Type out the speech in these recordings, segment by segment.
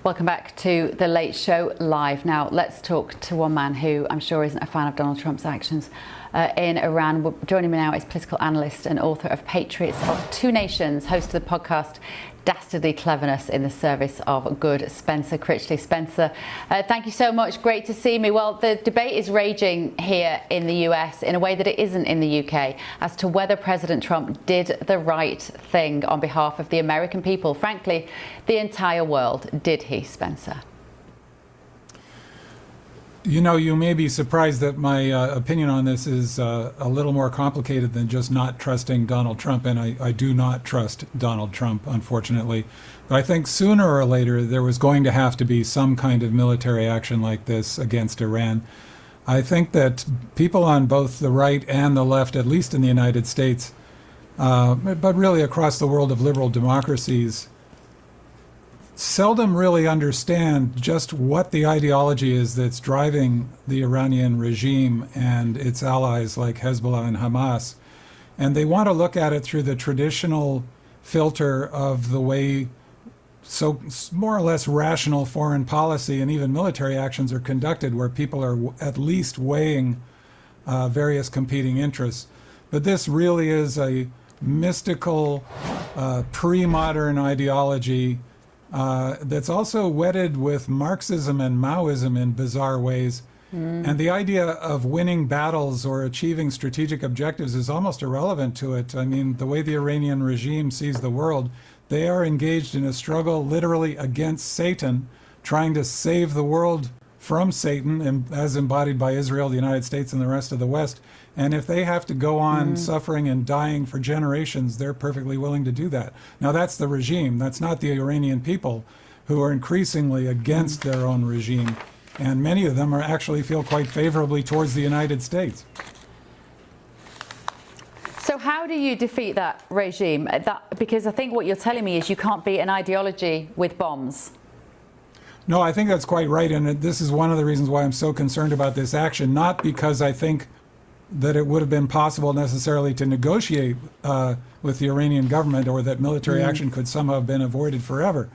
Welcome back to The Late Show Live. Now, let's talk to one man who I'm sure isn't a fan of Donald Trump's actions in Iran. Joining me now is political analyst and author of Patriots of Two Nations, host of the podcast Dastardly Cleverness in the Service of Good, Spencer Critchley. Spencer, thank you so much. Great to see me. Well, the debate is raging here in the US in a way that it isn't in the UK as to whether President Trump did the right thing on behalf of the American people. Frankly, the entire world. Did he, Spencer? You know, you may be surprised that my opinion on this is a little more complicated than just not trusting Donald Trump, and I do not trust Donald Trump, unfortunately. But I think sooner or later there was going to have to be some kind of military action like this against Iran. I think that people on both the right and the left, at least in the United States, but really across the world of liberal democracies, seldom really understand just what the ideology is that's driving the Iranian regime and its allies like Hezbollah and Hamas. And they want to look at it through the traditional filter of the way so more or less rational foreign policy and even military actions are conducted, where people are at least weighing various competing interests. But this really is a mystical, pre-modern ideology that's also wedded with Marxism and Maoism in bizarre ways. And the idea of winning battles or achieving strategic objectives is almost irrelevant to it. I mean, the way the Iranian regime sees the world, they are engaged in a struggle literally against Satan, trying to save the world from Satan, and as embodied by Israel, the United States, and the rest of the West. And if they have to go on suffering and dying for generations, they're perfectly willing to do that. Now, that's the regime. That's not the Iranian people, who are increasingly against their own regime. And many of them are actually feel quite favorably towards the United States. So how do you defeat that regime? Because I think what you're telling me is you can't beat an ideology with bombs. No, I think that's quite right. And this is one of the reasons why I'm so concerned about this action, not because I think that it would have been possible necessarily to negotiate with the Iranian government, or that military action could somehow have been avoided forever.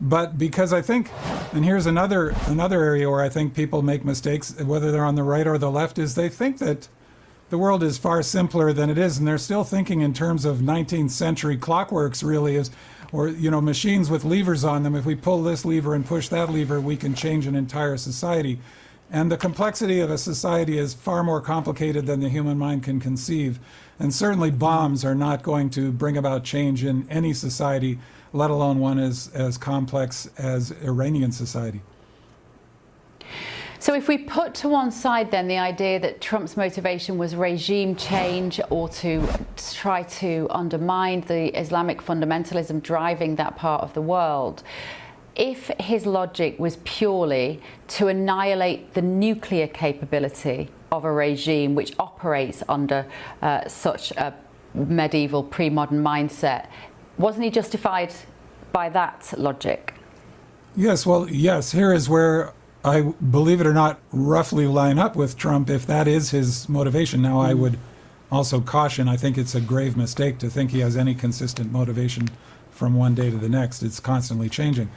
But because I think, and here's another area where I think people make mistakes, whether they're on the right or the left, is they think that the world is far simpler than it is, and they're still thinking in terms of 19th century clockworks, really, is, or, you know, machines with levers on them. If we pull this lever and push that lever, we can change an entire society. And the complexity of a society is far more complicated than the human mind can conceive. And certainly bombs are not going to bring about change in any society, let alone one as complex as Iranian society. So if we put to one side then the idea that Trump's motivation was regime change, or to try to undermine the Islamic fundamentalism driving that part of the world, if his logic was purely to annihilate the nuclear capability of a regime which operates under such a medieval pre-modern mindset, wasn't he justified by that logic? Yes, well, yes. Here is where I, believe it or not, roughly line up with Trump if that is his motivation. Now, I would also caution, I think it's a grave mistake to think he has any consistent motivation from one day to the next. It's constantly changing.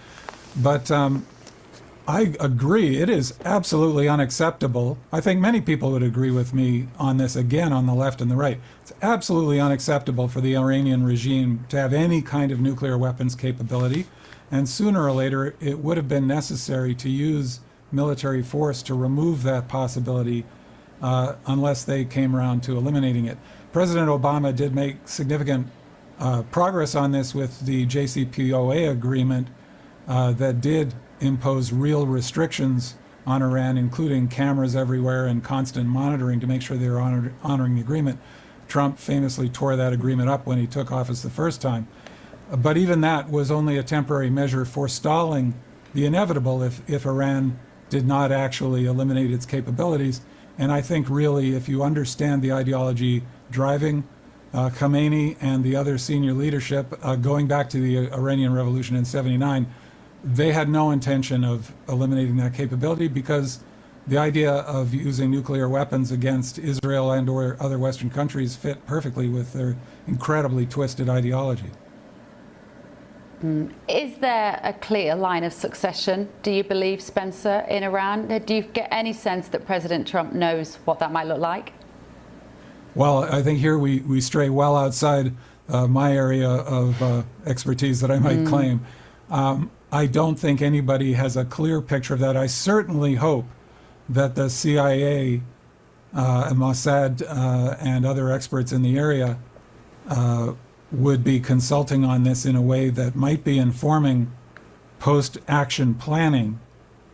But I agree, it is absolutely unacceptable. I think many people would agree with me on this, again, on the left and the right. It's absolutely unacceptable for the Iranian regime to have any kind of nuclear weapons capability. And sooner or later, it would have been necessary to use military force to remove that possibility unless they came around to eliminating it. President Obama did make significant progress on this with the JCPOA agreement that did impose real restrictions on Iran, including cameras everywhere and constant monitoring to make sure they were honoring the agreement. Trump famously tore that agreement up when he took office the first time. But even that was only a temporary measure forestalling the inevitable if Iran did not actually eliminate its capabilities. And I think really, if you understand the ideology driving Khamenei and the other senior leadership, going back to the Iranian Revolution in '79, they had no intention of eliminating that capability, because the idea of using nuclear weapons against Israel and or other Western countries fit perfectly with their incredibly twisted ideology. Is there a clear line of succession, do you believe, Spencer, in Iran? Do you get any sense that President Trump knows what that might look like? Well, I think here we stray well outside my area of expertise that I might claim. I don't think anybody has a clear picture of that. I certainly hope that the CIA, and Mossad, and other experts in the area would be consulting on this in a way that might be informing post-action planning.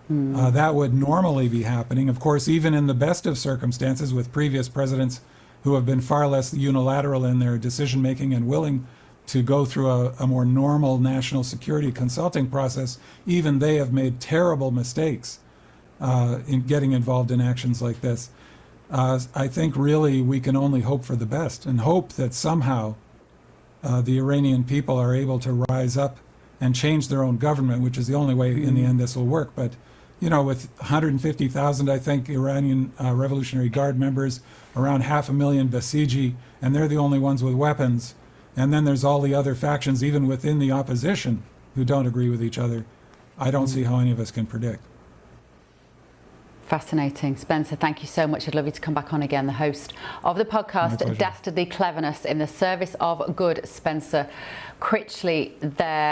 That would normally be happening. Of course, even in the best of circumstances with previous presidents who have been far less unilateral in their decision-making and willing to go through a more normal national security consulting process, even they have made terrible mistakes in getting involved in actions like this. I think really we can only hope for the best and hope that somehow the Iranian people are able to rise up and change their own government, which is the only way in the end this will work. But, you know, with 150,000, I think, Iranian Revolutionary Guard members, around 500,000 Basiji, and they're the only ones with weapons. And then there's all the other factions, even within the opposition, who don't agree with each other. I don't see how any of us can predict. Fascinating. Spencer, thank you so much. I'd love you to come back on again, the host of the podcast, Dastardly Cleverness in the Service of Good, Spencer Critchley there.